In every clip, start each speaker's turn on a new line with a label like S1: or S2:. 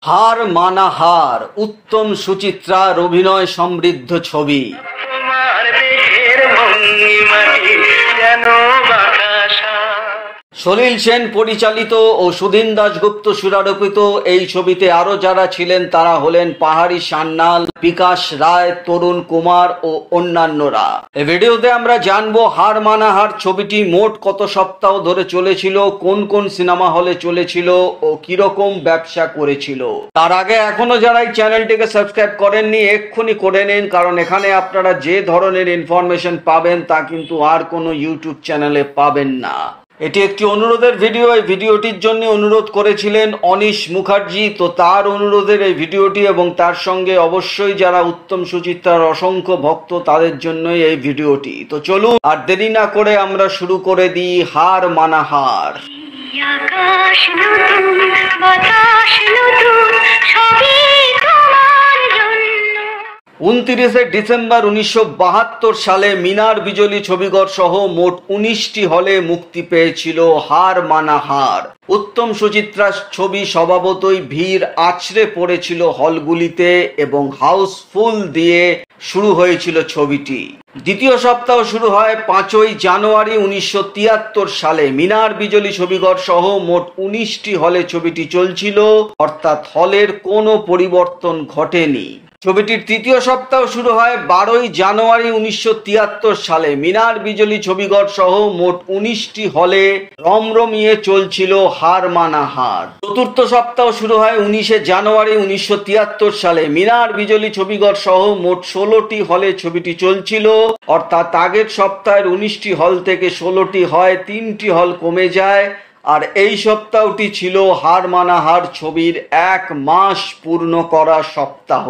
S1: হার মানা হার, উত্তম সুচিত্রার অভিনয় সমৃদ্ধ ছবি। সলিল সেন পরিচালিত ও সুধীন দাশগুপ্ত সুরারোপিত এই ছবিতে আরো যারা ছিলেন তারা হলেন পাহাড়ি সান্যাল, বিকাশ রায়, তরুণ কুমার ও অন্যান্যরা। এই ভিডিওতে আমরা জানবো হার মানা হার ছবিটি মোট কত সপ্তাহ ধরে চলেছিল, কোন কোন সিনেমা হলে চলেছিল ও কিরকম ব্যবসা করেছিল। তার আগে এখনো যারা এই চ্যানেলটিকে সাবস্ক্রাইব করেননি এক্ষুনি করে নিন, কারণ এখানে আপনারা যে ধরনের ইনফরমেশন পাবেন তা কিন্তু আর কোনো ইউটিউব চ্যানেলে পাবেন না। এটি একটি অনুরোধের ভিডিও। এই ভিডিওটির জন্য অনুরোধ করেছিলেন অনিশ মুখার্জি, তো তার অনুরোধের এই ভিডিওটি এবং তার সঙ্গে অবশ্যই যারা উত্তম সুচিত্রার অসংখ্য ভক্ত তাদের জন্যই এই ভিডিওটি। তো চলুন আর দেরি না করে আমরা শুরু করে দিই হার মানা হার। 29 ডিসেম্বর 1972 সালে মিনার বিজলি ছবিঘর সহ মোট 19টি হলে মুক্তি পেয়েছিল হার মানা হার। উত্তম সুচিত্রার ছবি স্বভাবতই ভিড় আছড়ে পড়েছিল হলগুলিতে এবং হাউসফুল দিয়ে শুরু হয়েছিল ছবিটি। দ্বিতীয় সপ্তাহ শুরু হয় 5ই জানুয়ারি 1973 সালে। মিনার বিজলি ছবিঘর সহ মোট 19টি হলে ছবিটি চলছিল, অর্থাৎ হলের কোনো পরিবর্তন ঘটেনি। ছবিটির তৃতীয় সপ্তাহ শুরু হয় 12ই জানুয়ারি 1973 সালে। মিনার বিজলি ছবিঘর সহ মোট 19টি হলে রমরমিয়ে চলছিল হার মানা হার। চতুর্থ সপ্তাহ শুরু হয় 19শে জানুয়ারি 1973 সালে। মিনার বিজলি ছবিঘর সহ মোট 16টি হলে ছবিটি চলছিল, অর্থাৎ আগের সপ্তাহের 19টি হল থেকে 16টি হয়, 3টি হল কমে যায়। আর এই সপ্তাহটি ছিল হার মানা হার ছবির 1 মাস পূর্ণ করা সপ্তাহ।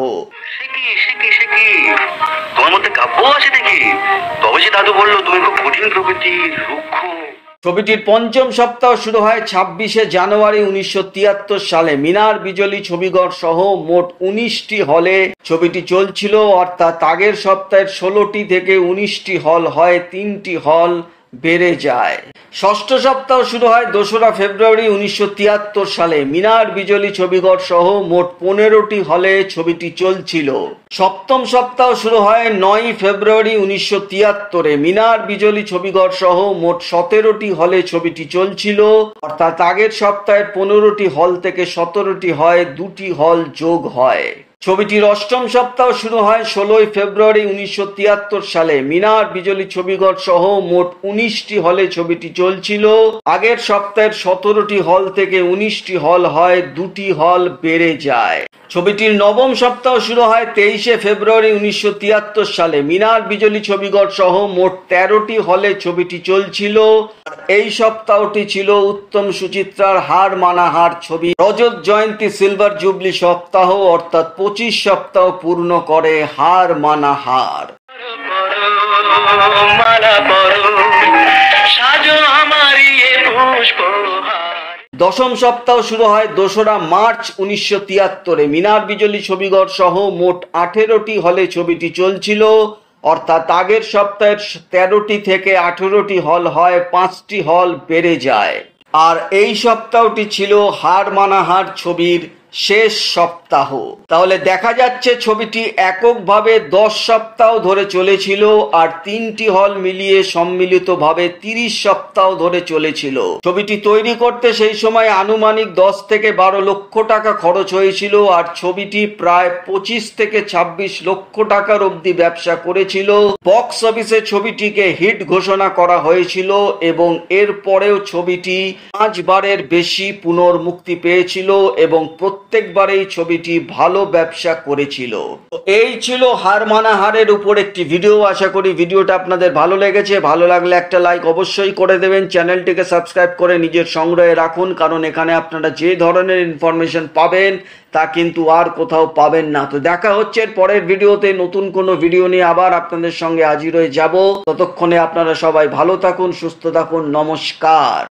S1: ছবিটির পঞ্চম সপ্তাহ শুরু হয় 26শে জানুয়ারি 1973 সালে। মিনার বিজলি ছবিঘর সহ মোট 19টি হলে ছবিটি চলছিল, অর্থাৎ আগের সপ্তাহের 16টি থেকে 19টি হল হয়, 3টি হল বেড়ে যায়। ষষ্ঠ সপ্তাহ শুরু হয় 2রা ফেব্রুয়ারি 1973 সালে। মিনার বিজলি ছবিঘর সহ মোট 15টি হলে ছবিটি চলছিল। সপ্তম সপ্তাহ শুরু হয় 9ই ফেব্রুয়ারি 1973-এ। মিনার বিজলি ছবিঘর সহ মোট 17টি হলে ছবিটি চলছিল, অর্থাৎ আগের সপ্তাহের 15টি হল থেকে 17টি হয়, 2টি হল যোগ হয়। ছবিটির অষ্টম সপ্তাহ শুরু হয় 16ই ফেব্রুয়ারি 1973 সালে। মিনার বিজলি ছবিঘর সহ মোট 19টি হলে ছবিটি চলছিল, আগের সপ্তাহের 17টি হল থেকে 19টি হল হয়, 2টি হল বেড়ে যায়। ছবিটির নবম সপ্তাহ শুরু হয় 23শে ফেব্রুয়ারি 1973 সালে। মিনার বিজলি ছবিঘর সহ মোট 13টি হলে ছবিটি চলছিল। এই সপ্তাহটি ছিল উত্তম সুচিত্রার হার মানা হার ছবি রজত জয়ন্তী সিলভার জুবলি সপ্তাহ, অর্থাৎ 25 সপ্তাহ পূর্ণ করে হার মানা হার। দশম সপ্তাহ শুরু হয় 2রা মার্চ 1973-এ। মিনার বিজলি ছবিঘর সহ মোট 18টি হলে ছবিটি চলছিল, অর্থাৎ আগের সপ্তাহের 13টি থেকে 18টি হল হয়, 5টি হল বেড়ে যায়। আর এই সপ্তাহটি ছিল হার মানা হার ছবির শেষ সপ্তাহ। তাহলে দেখা যাচ্ছে ছবিটি এককভাবে 10 সপ্তাহ ধরে চলেছিল, আর 3টি হল মিলিয়ে সম্মিলিতভাবে 30 সপ্তাহ ধরে চলেছিল। ছবিটি তৈরি করতে সেই সময় আনুমানিক 10 থেকে 12 লক্ষ টাকা খরচ হয়েছিল, আর ছবিটি প্রায় 25 থেকে 26 লক্ষ টাকার অবধি ব্যবসা করেছিল। বক্স অফিসে ছবিটিকে হিট ঘোষণা করা হয়েছিল এবং এর পরেও ছবিটি 5 বারের বেশি পুনর্মুক্তি পেয়েছিল এবং প্রত্যেকবারেই ছবিটি ভালো ব্যবসা করেছিল। এই ছিল হার মানা হারের উপর একটি ভিডিও। আশা করি ভিডিওটা আপনাদের ভালো লেগেছে। ভালো লাগলে একটা লাইক অবশ্যই করে দেবেন। চ্যানেলটিকে সাবস্ক্রাইব করে নিজের সংগ্রহে রাখুন, কারণ এখানে আপনারা যে ধরনের ইনফরমেশন পাবেন তা কিন্তু আর কোথাও পাবেন না। তো দেখা হচ্ছে পরের ভিডিওতে নতুন কোনো ভিডিও নিয়ে আবার আপনাদের সঙ্গে হাজির হয়ে যাব। ততক্ষণে আপনারা সবাই ভালো থাকুন, সুস্থ থাকুন। নমস্কার।